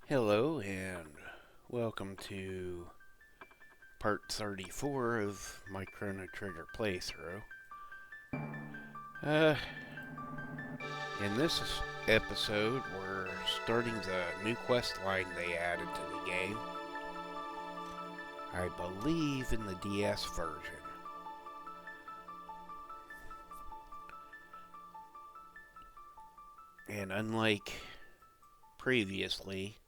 Hello and welcome to part 34 of my Chrono Trigger playthrough. Uh, in this episode, we're starting the new quest line they added to the game. I believe in the DS version. And unlike previously,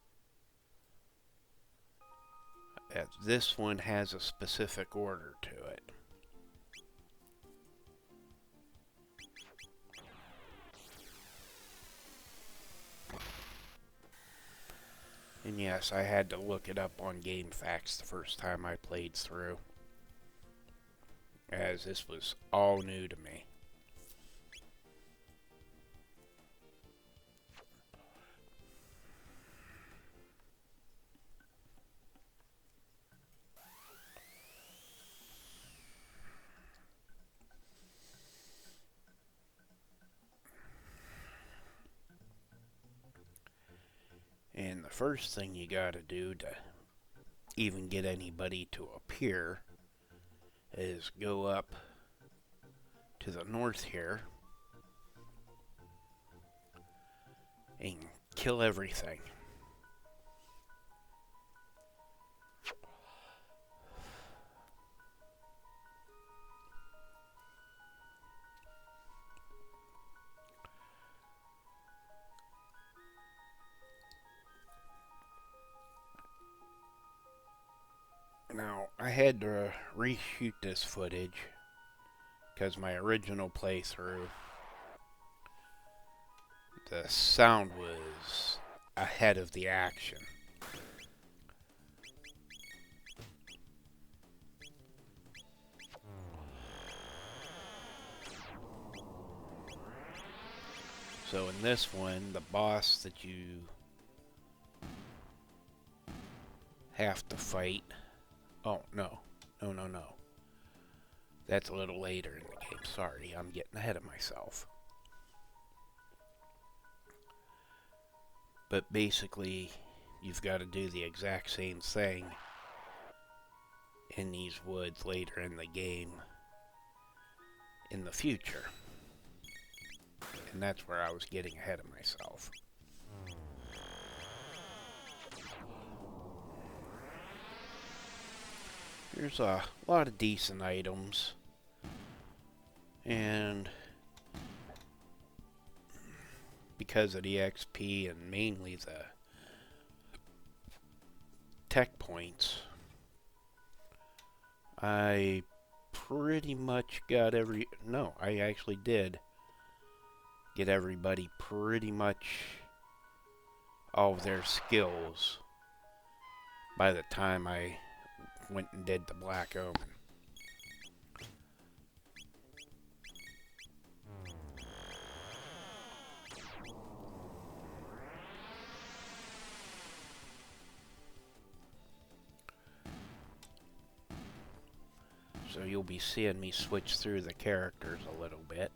this one has a specific order to it. And yes, I had to look it up on GameFAQs the first time I played through, as this was all new to me. And the first thing you gotta do to even get anybody to appear is go up to the north here and kill everything. Now, I had to reshoot this footage because my original playthrough, the sound was ahead of the action. So in this one, the boss that you have to fight... Oh, no. No. That's a little later in the game. Sorry, I'm getting ahead of myself. But basically, you've got to do the exact same thing in these woods later in the game in the future. And that's where I was getting ahead of myself. There's a lot of decent items. And because of the XP and mainly the tech points, I pretty much got I actually did get everybody pretty much all of their skills by the time I went and did the Black Omen. So you'll be seeing me switch through the characters a little bit.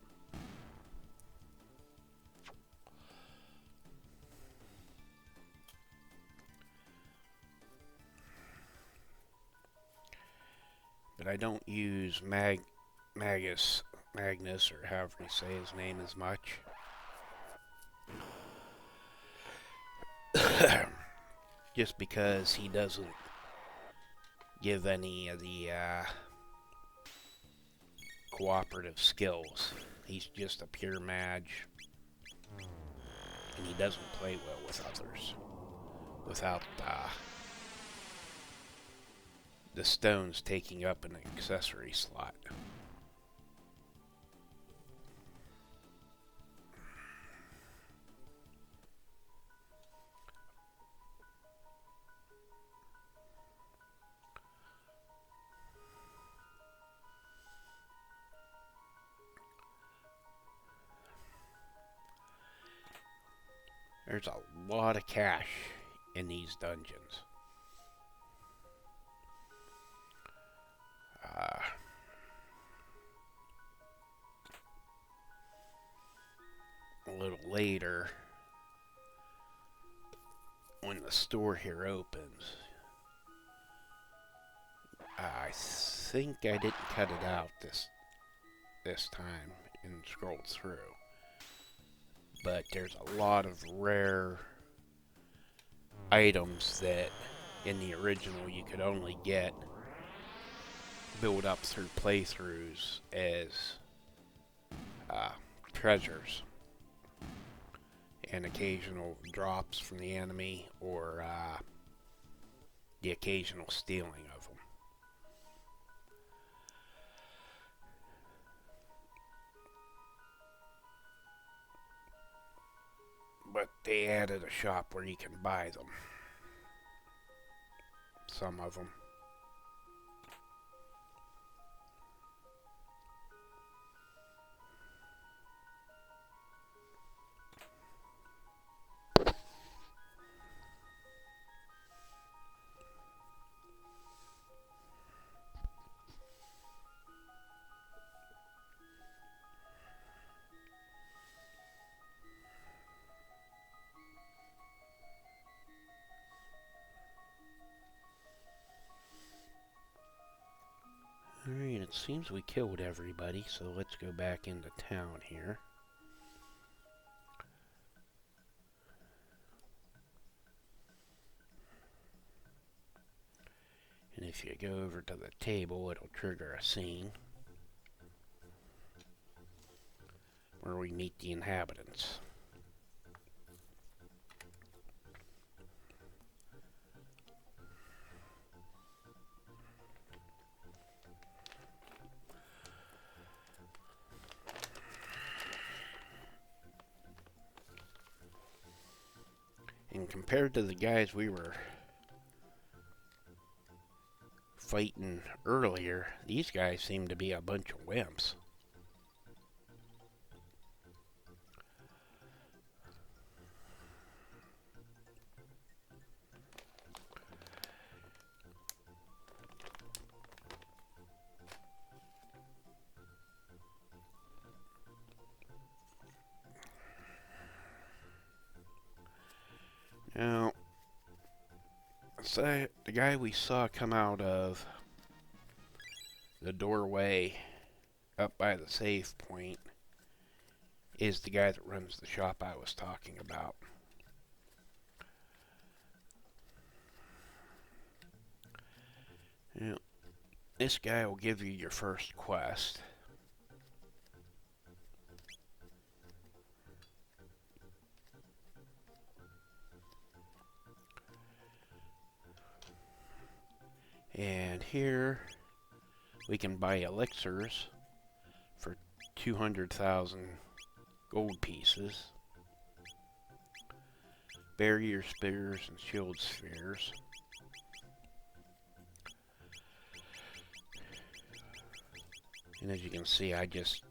But I don't use Magnus, or however you say his name, as much. Just because he doesn't give any of the cooperative skills. He's just a pure mage, and he doesn't play well with others without the stones taking up an accessory slot. There's a lot of cash in these dungeons. A little later, when the store here opens. I think I didn't cut it out this time and scrolled through. But there's a lot of rare items that in the original you could only get build up through playthroughs as treasures and occasional drops from the enemy or the occasional stealing of them. But they added a shop where you can buy them. Some of them. Alright, it seems we killed everybody, so let's go back into town here. And if you go over to the table, it'll trigger a scene where we meet the inhabitants. And compared to the guys we were fighting earlier, these guys seem to be a bunch of wimps. Now, so the guy we saw come out of the doorway up by the save point is the guy that runs the shop I was talking about. Now, this guy will give you your first quest. And here we can buy elixirs for 200,000 gold pieces, barrier spears and shield spheres, and as you can see, I just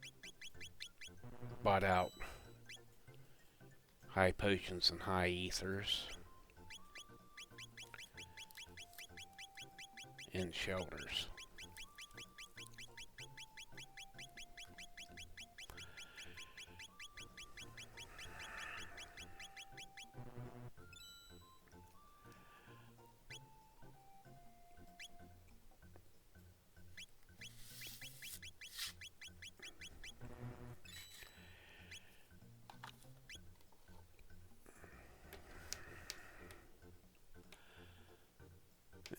bought out high potions and high ethers and shelters.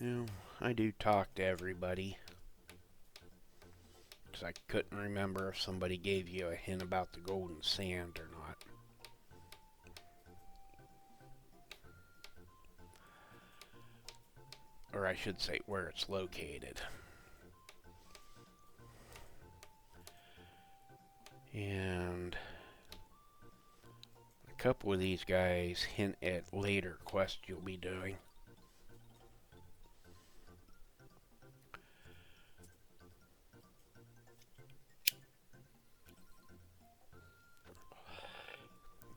Well, I do talk to everybody, because I couldn't remember if somebody gave you a hint about the golden sand or not. Or I should say where it's located. And a couple of these guys hint at later quests you'll be doing.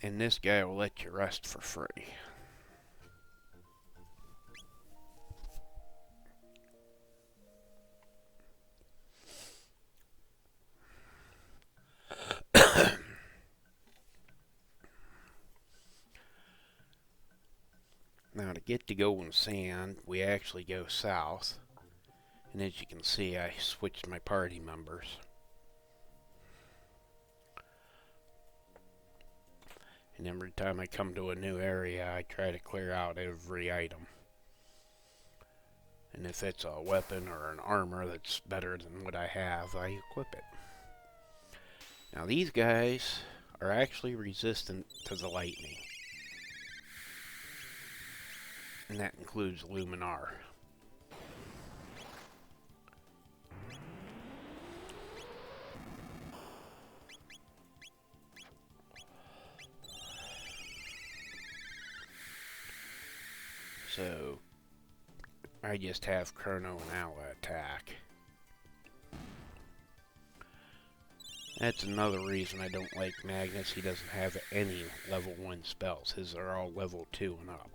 And this guy will let you rest for free. Now to get to golden sand, we actually go south. And as you can see, I switched my party members. And every time I come to a new area, I try to clear out every item. And if it's a weapon or an armor that's better than what I have, I equip it. Now these guys are actually resistant to the lightning. And that includes Luminar. So I just have Chrono and Ala attack. That's another reason I don't like Magnus. He doesn't have any level 1 spells. His are all level 2 and up.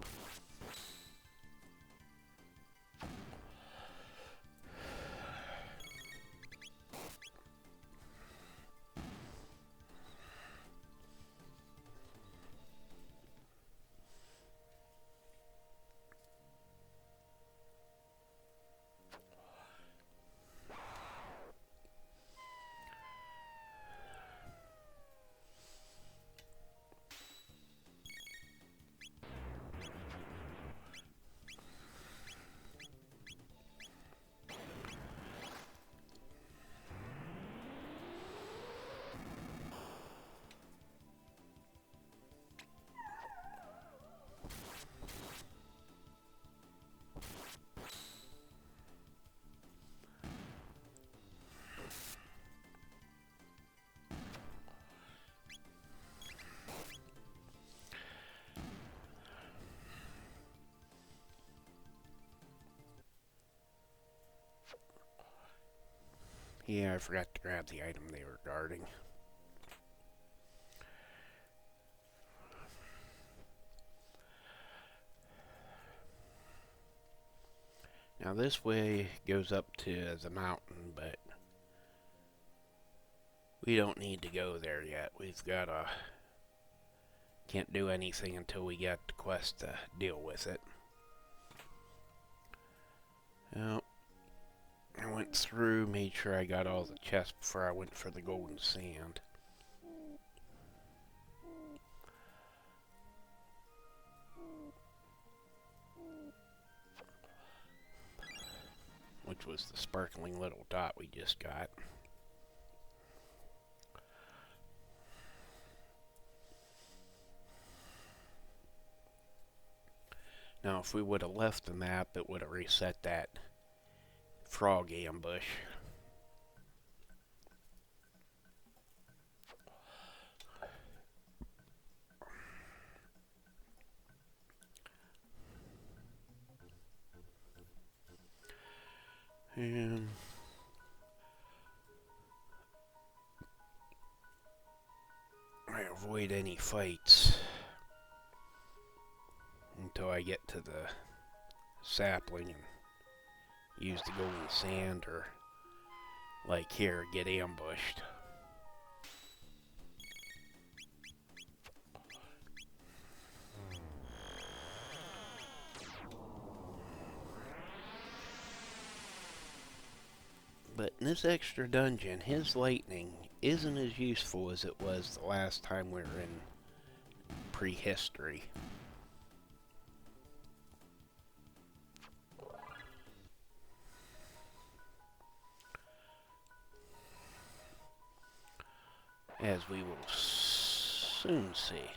Yeah, I forgot to grab the item they were guarding. Now this way goes up to the mountain, but we don't need to go there yet. We've got can't do anything until we get the quest to deal with it. Well, I went through, made sure I got all the chests before I went for the golden sand. Which was the sparkling little dot we just got. Now if we would have left the map, it would have reset that frog ambush. And I avoid any fights until I get to the sapling and use the golden sand, or like here, get ambushed. But in this extra dungeon, his lightning isn't as useful as it was the last time we were in prehistory. As we will soon see,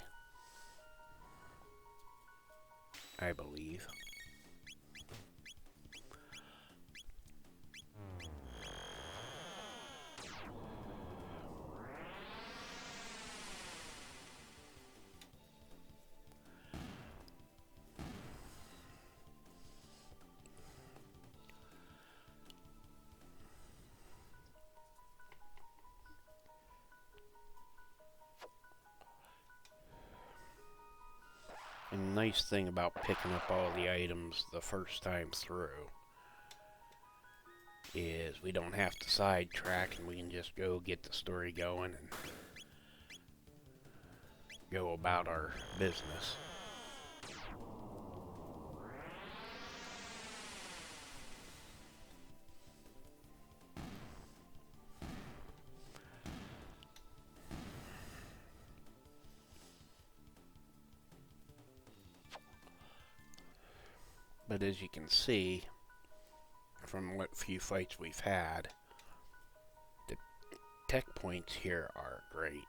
I believe. And the nice thing about picking up all the items the first time through is we don't have to sidetrack, and we can just go get the story going and go about our business. But as you can see, from what few fights we've had, the tech points here are great.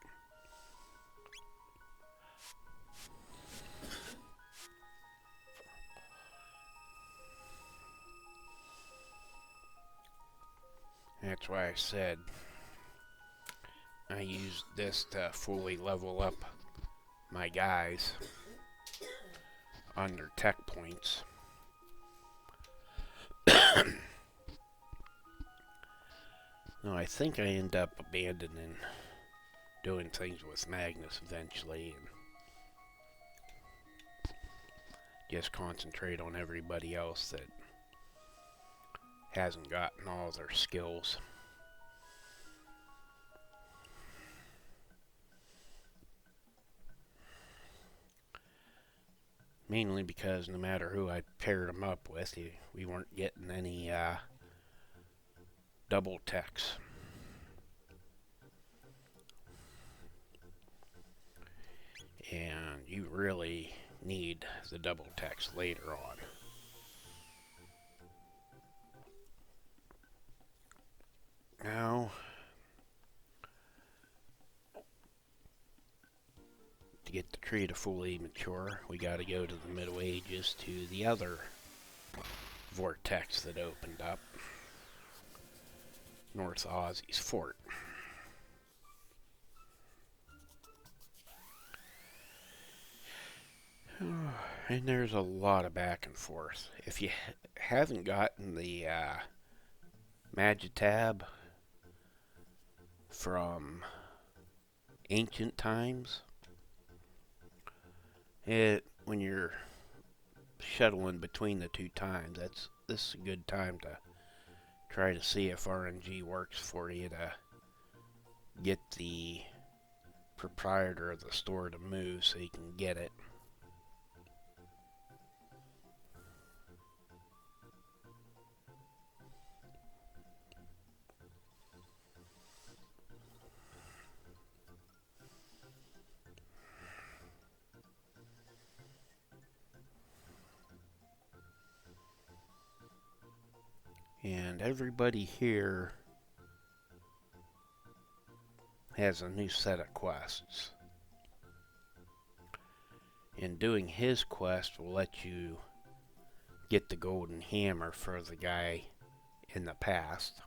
That's why I said I used this to fully level up my guys on their tech points. No, I think I end up abandoning doing things with Magnus eventually and just concentrate on everybody else that hasn't gotten all their skills. Mainly because no matter who I paired them up with, we weren't getting any double techs. And you really need the double techs later on. Now, to get the tree to fully mature, we got to go to the Middle Ages to the other vortex that opened up, North Aussie's fort. And there's a lot of back and forth. If you haven't gotten the Magitab from ancient times, when you're shuttling between the two times, this is a good time to try to see if RNG works for you to get the proprietor of the store to move so you can get it. And everybody here has a new set of quests. And doing his quest will let you get the golden hammer for the guy in the past.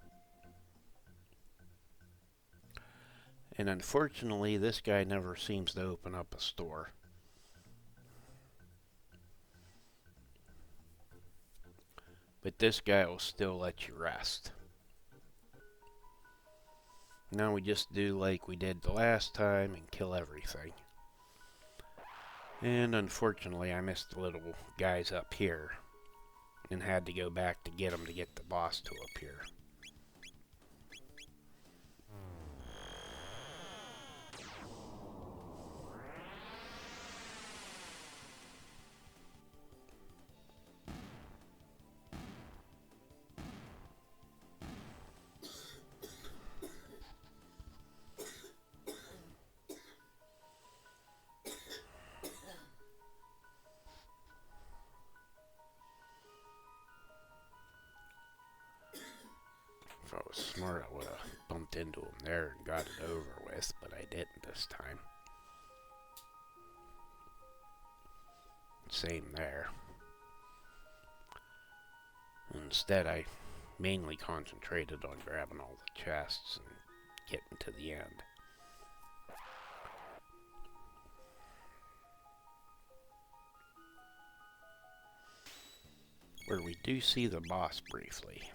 And unfortunately, this guy never seems to open up a store. But this guy will still let you rest. Now we just do like we did the last time and kill everything. And unfortunately I missed the little guys up here and had to go back to get them to get the boss to appear. If I was smart, I would have bumped into him there and got it over with, but I didn't this time. Same there. Instead, I mainly concentrated on grabbing all the chests and getting to the end. Where we do see the boss briefly.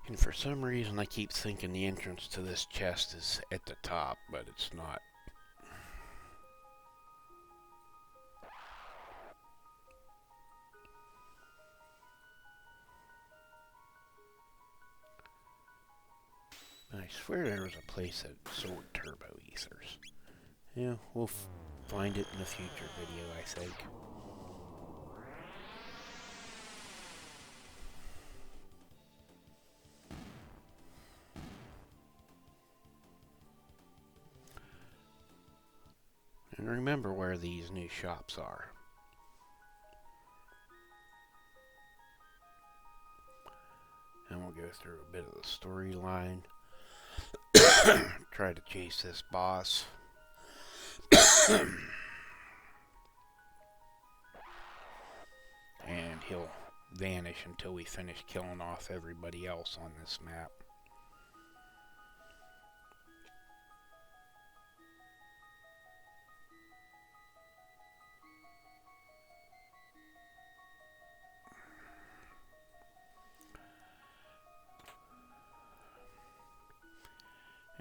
And for some reason I keep thinking the entrance to this chest is at the top, but it's not. swear there was a place that sold turbo ethers. Yeah, we'll find it in a future video, I think. And remember where these new shops are. And we'll go through a bit of the storyline. Try to chase this boss. And he'll vanish until we finish killing off everybody else on this map.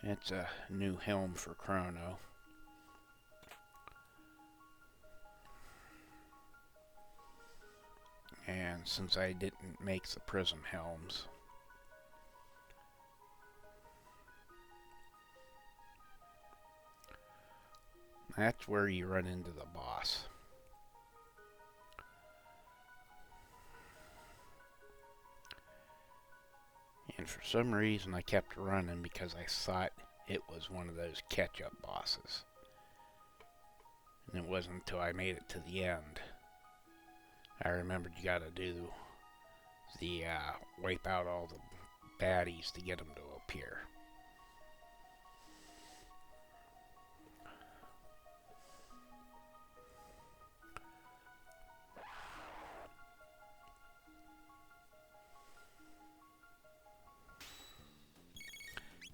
It's a new helm for Chrono. And since I didn't make the prism helms, that's where you run into the boss. And for some reason I kept running because I thought it was one of those catch-up bosses. And it wasn't until I made it to the end I remembered you gotta do the wipe out all the baddies to get them to appear.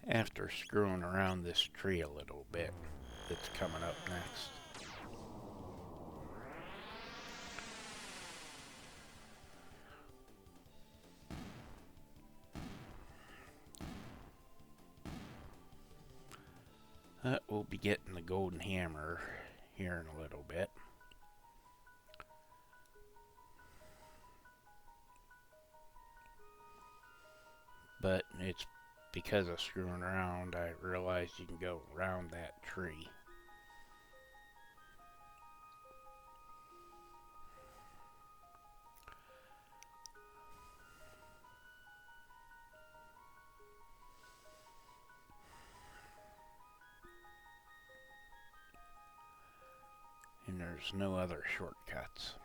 After screwing around this tree a little bit that's coming up next, we'll be getting the golden hammer here in a little bit. But it's because of screwing around, I realized you can go around that tree. And there's no other shortcuts.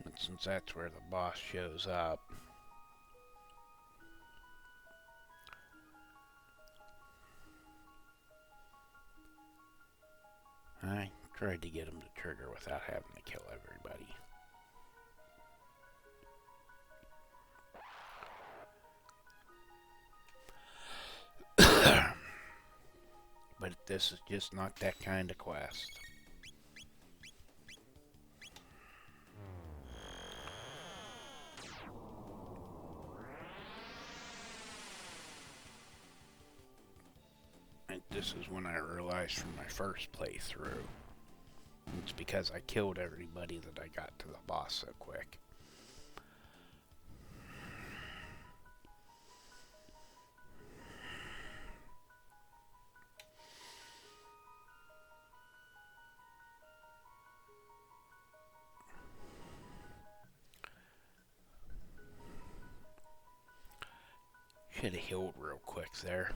And since that's where the boss shows up, I tried to get him to trigger without having to kill everybody. But this is just not that kind of quest. And this is when I realized from my first playthrough, it's because I killed everybody that I got to the boss so quick. Should have healed real quick there.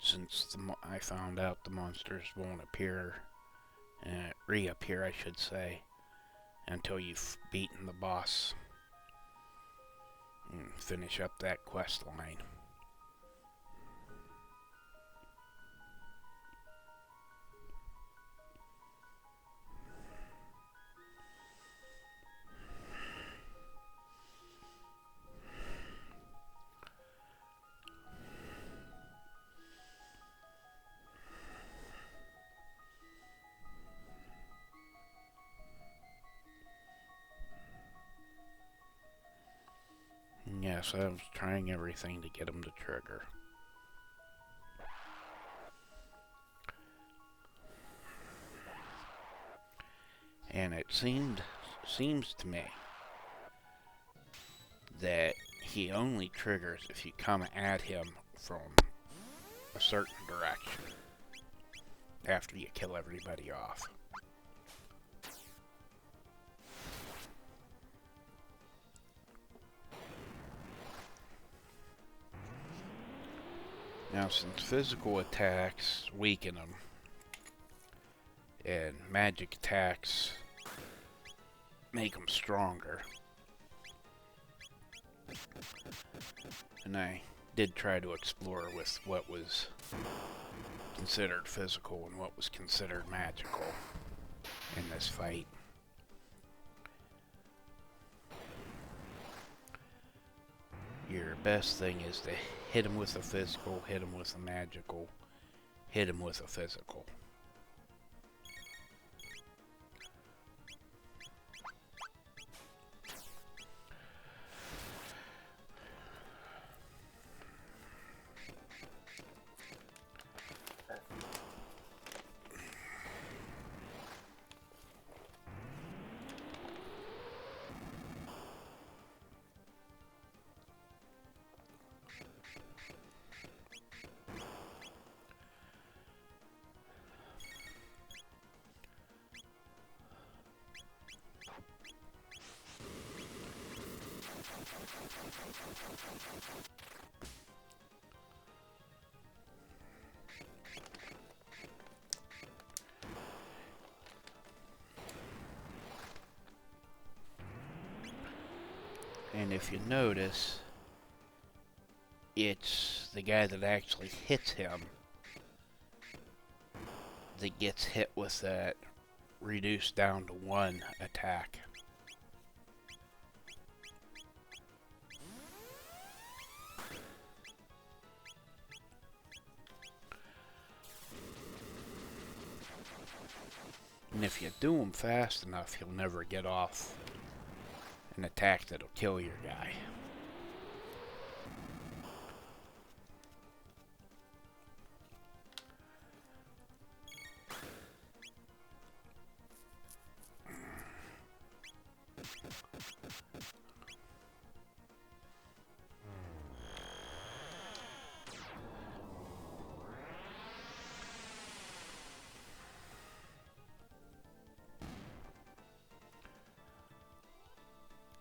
Since I found out the monsters won't appear, reappear I should say, until you've beaten the boss and finish up that quest line. Yes, I was trying everything to get him to trigger. And it seems to me that he only triggers if you come at him from a certain direction after you kill everybody off. Now, since physical attacks weaken them and magic attacks make them stronger, and I did try to explore with what was considered physical and what was considered magical in this fight. Your best thing is to hit him with a physical, hit him with a magical, hit him with a physical. And if you notice, it's the guy that actually hits him that gets hit with that reduced down to 1 attack. And if you do him fast enough, he'll never get off an attack that'll kill your guy.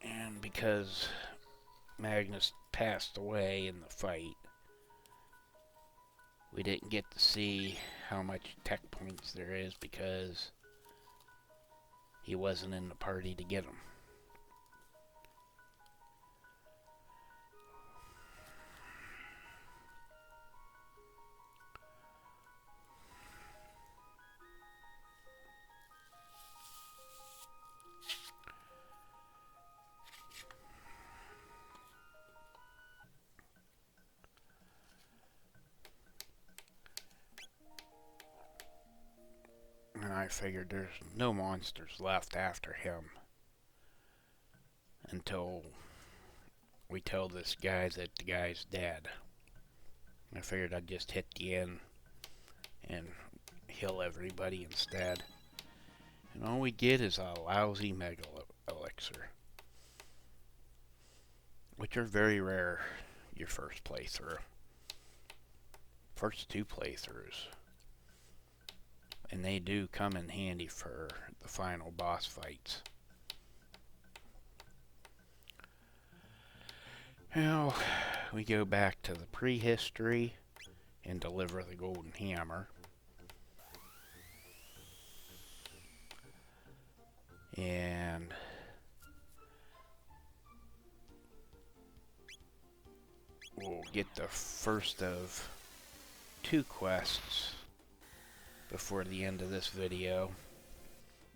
And because Magnus passed away in the fight, we didn't get to see how much tech points there is because he wasn't in the party to get them. And I figured there's no monsters left after him until we tell this guy that the guy's dead. I figured I'd just hit the end and heal everybody instead. And all we get is a lousy mega elixir, which are very rare your first playthrough. First 2 playthroughs. And they do come in handy for the final boss fights. Now, we go back to the prehistory and deliver the golden hammer. And we'll get the first of 2 quests before the end of this video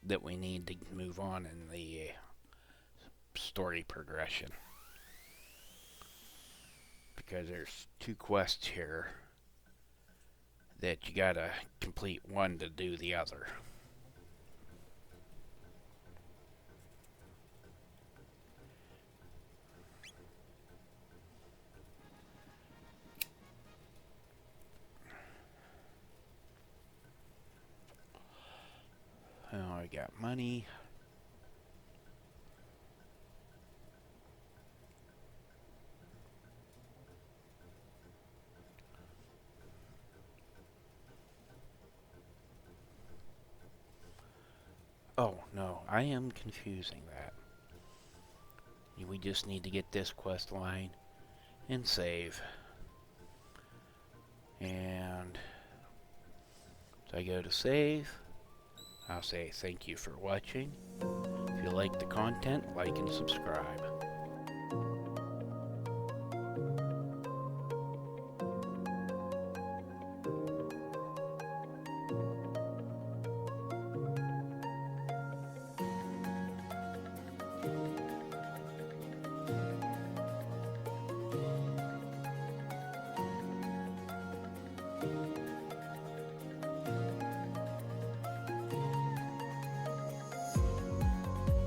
that we need to move on in the story progression. Because there's 2 quests here that you gotta complete one to do the other. Oh, I got money. Oh, no, I am confusing that. We just need to get this quest line and save. And so I go to save. I'll say thank you for watching. If you like the content, like and subscribe.